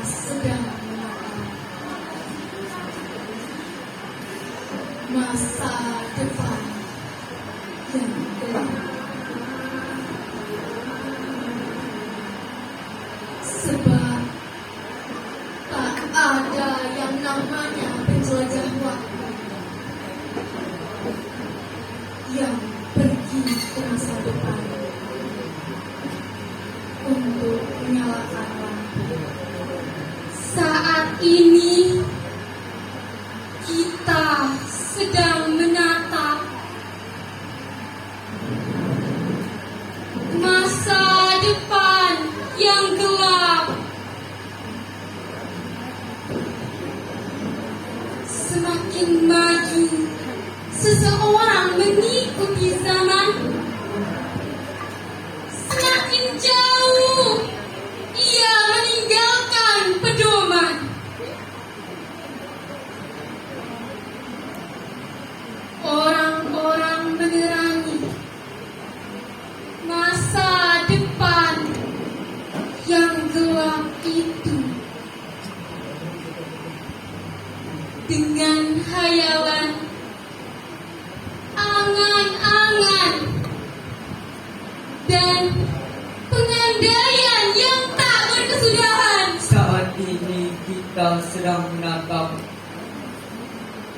sedang menatap masa depan yang gelap. Sebab tak ada yang namanya penjelajah waktu yang pergi ke masa depan untuk menyalakan lampu. Saat ini kita sedang menatap masa depan yang gelap. Semakin maju seseorang mengikuti zaman, semakin jauh ia meninggalkan pedoman. Orang-orang menerangi masa depan yang gelap itu dengan hayalan, angan-angan, dan pengandaian yang tak berkesudahan. Saat ini kita sedang menatap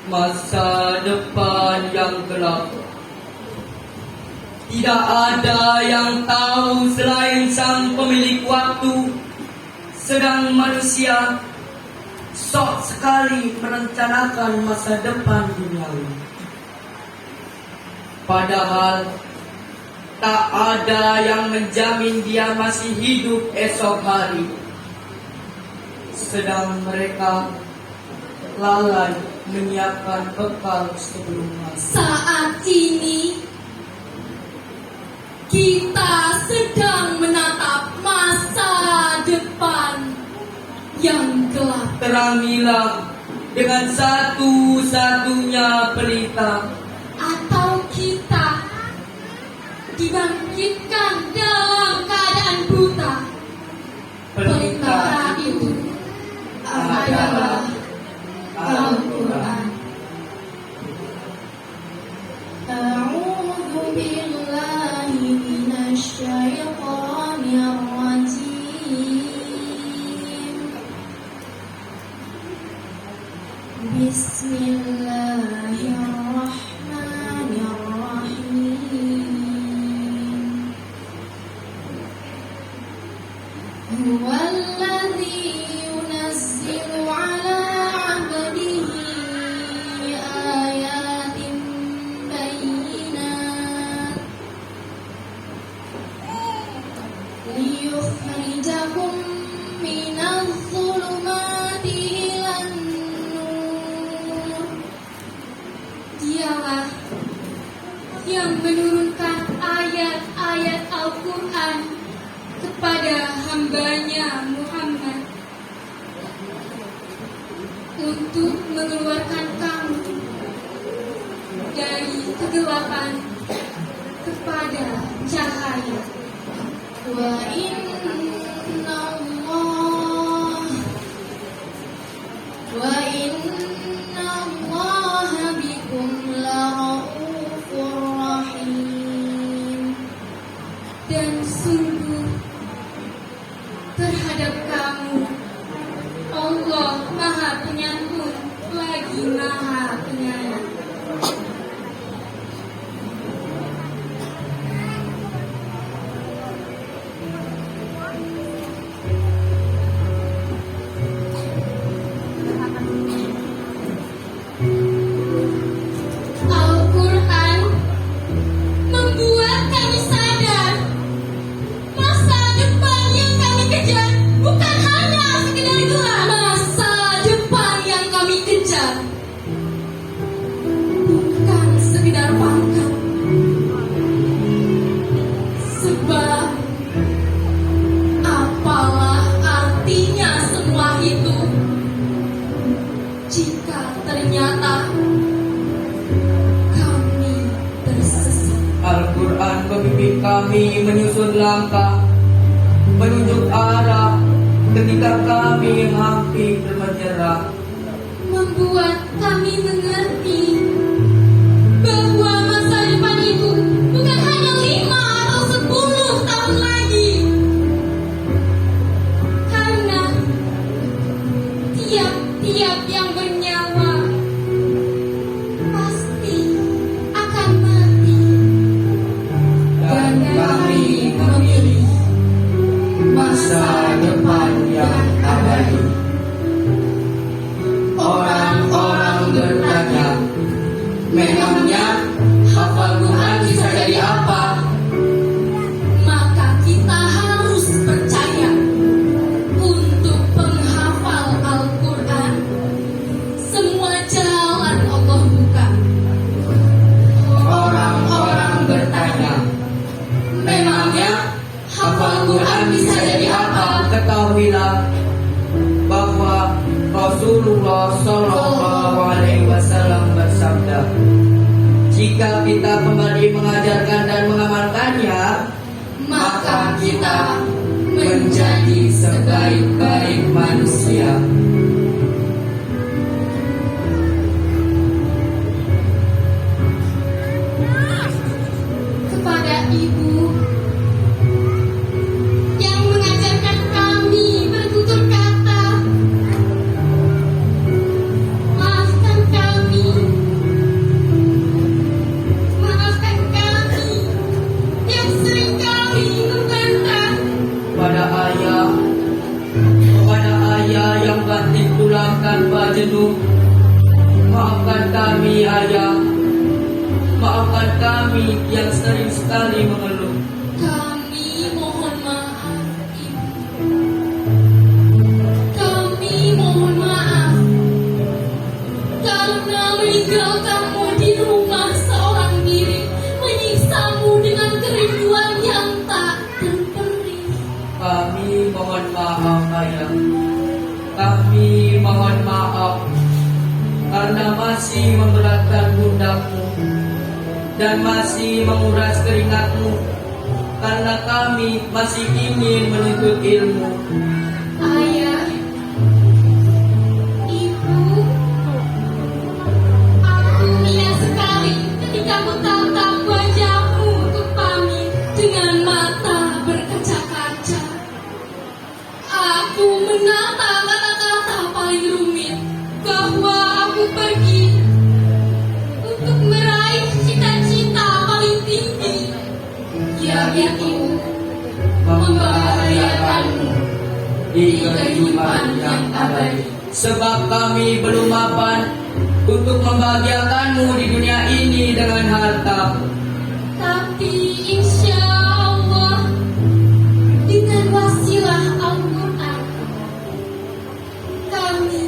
masa depan yang gelap. Tidak ada yang tahu selain sang pemilik waktu. Sedang manusia sok sekali merencanakan masa depan duniawi. Padahal tak ada yang menjamin dia masih hidup esok hari. Sedang mereka lalai menyiapkan bekal sebelum mati. Saat ini kita sedang menatap masa depan yang gelap. Terangilah dengan satu-satunya pelita, Atau kita dibangkitkan dalam keadaan buta. Pelita itu adalah Al-Quran. A'udzu billahi minasy syaithanir rajim. Bismillahirrahmanirrahim. Huwallazi yunazzilu ala 'abdihi ayatin bayyinat liyukhrijakum minadh dhulumati ilan nur. Dialah yang menurunkan ayat-ayat Al-Quran kepada hambanya Muhammad untuk mengeluarkan kamu dari kegelapan kepada cahaya. Wa inna Allah bikum la'ufur rahim. Dan sungguh terhadap kamu Allah Maha Penyantun lagi Maha Penyayang. Al-Quran membuat kami sadar masa depan yang kami kejar bukan hanya sekedar gelap. Masa depan yang kami kejar bukan sekedar pangkat. Sebab apalah artinya semua itu jika ternyata kami tersesat. Al-Quran membimbing kami menyusun langkah, menunjuk arah, ketika kami hampir menyerah. Membuat kami mengerti bahwa masa depan itu bukan hanya 5 atau 10 tahun lagi. Karena tiap-tiap yang bernyawa pasti akan mati. Dan kami memilih masa depan yang abadi. Orang-orang bertanya, memangnya hafal Quran bisa jadi apa? Maka kita harus percaya untuk penghafal Al-Quran. Semua jalan Allah buka. Orang-orang bertanya, memangnya hafal Quran bisa jadi apa? Ketahuilah bahwa Rasulullah Shallallahu Alaihi Wasallam bersabda, jika kita kembali mengajarkan dan mengamalkannya, maka kita menjadi sebaik-baik manusia. Kepada ibu yang mengajarkan kami bertutur kata, maafkan kami yang sering kami membantah. Kepada ayah yang batin tulang tanpa jenuh, maafkan kami ayah, maafkan kami yang sering sekali mengeluh. Kami mohon maaf, Ibu. Kami mohon maaf karena meninggalkanmu di rumah seorang diri, menyiksamu dengan kerinduan yang tak terperi. Kami mohon maaf ayah, kami mohon maaf karena masih memberatkan pundakmu dan masih menguras keringatmu, karena kami masih ingin menuntut ilmu. Ayah, Ibu, aku ingat sekali ketika kutatap wajahmu untuk pamit dengan mata berkaca-kaca. Aku menata kata-kata paling rumit bahwa aku pergi untuk meraih cita-cita paling tinggi, yaitu membahagiakanmu Di kehidupan yang abadi. Sebab kami belum mapan untuk membahagiakanmu di dunia ini dengan harta. Tapi insya Allah dengan wasilah Al-Quran kami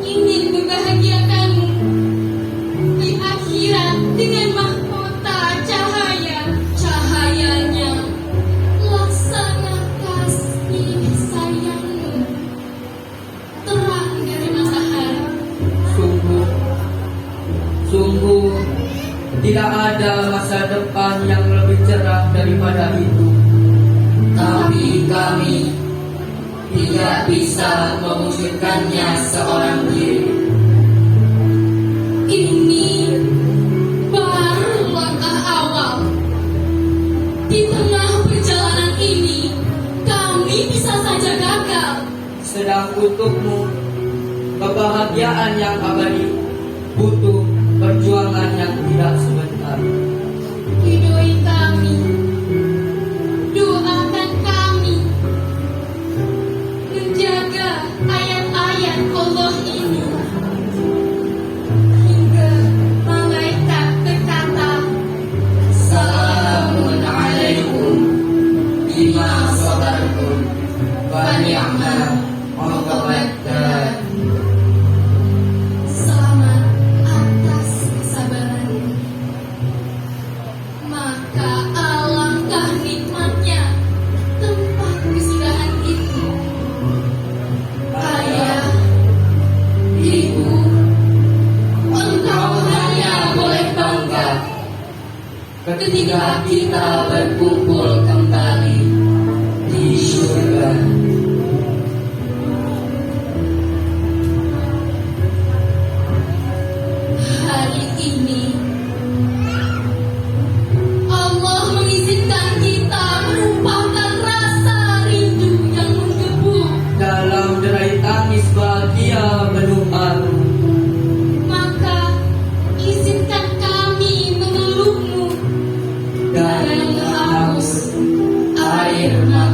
ingin membahagiakanmu di akhirat dengan mahkota cahayanya laksana kasih sayangmu terang dari matahari. Sungguh tidak ada masa depan yang lebih cerah daripada itu. Tapi kami tidak bisa mewujudkannya seorang diri. Ini baru langkah awal. Di tengah perjalanan ini, kami bisa saja gagal. Sedang untukmu, kebahagiaan yang abadi butuh perjuangan yang tidak sebentar. Ridhoi kami, doakan kami menjaga ayat-ayat Allah ini hingga malaikat berkata, Salamun alaikum bima sabartum wa ni'mal uqbad. selamat atas kesabaranmu. Maka alangkah nikmatnya tempat kesudahan itu. Ayah, Ibu, engkau hanya boleh bangga ketika kita berkumpul kembali di surga. ini. Allah mengizinkan kita menumpahkan rasa rindu yang menggebu. Dalam derai tangis bahagia belum baru, Maka izinkan kami mengelukmu dan dalam haus haus air mata.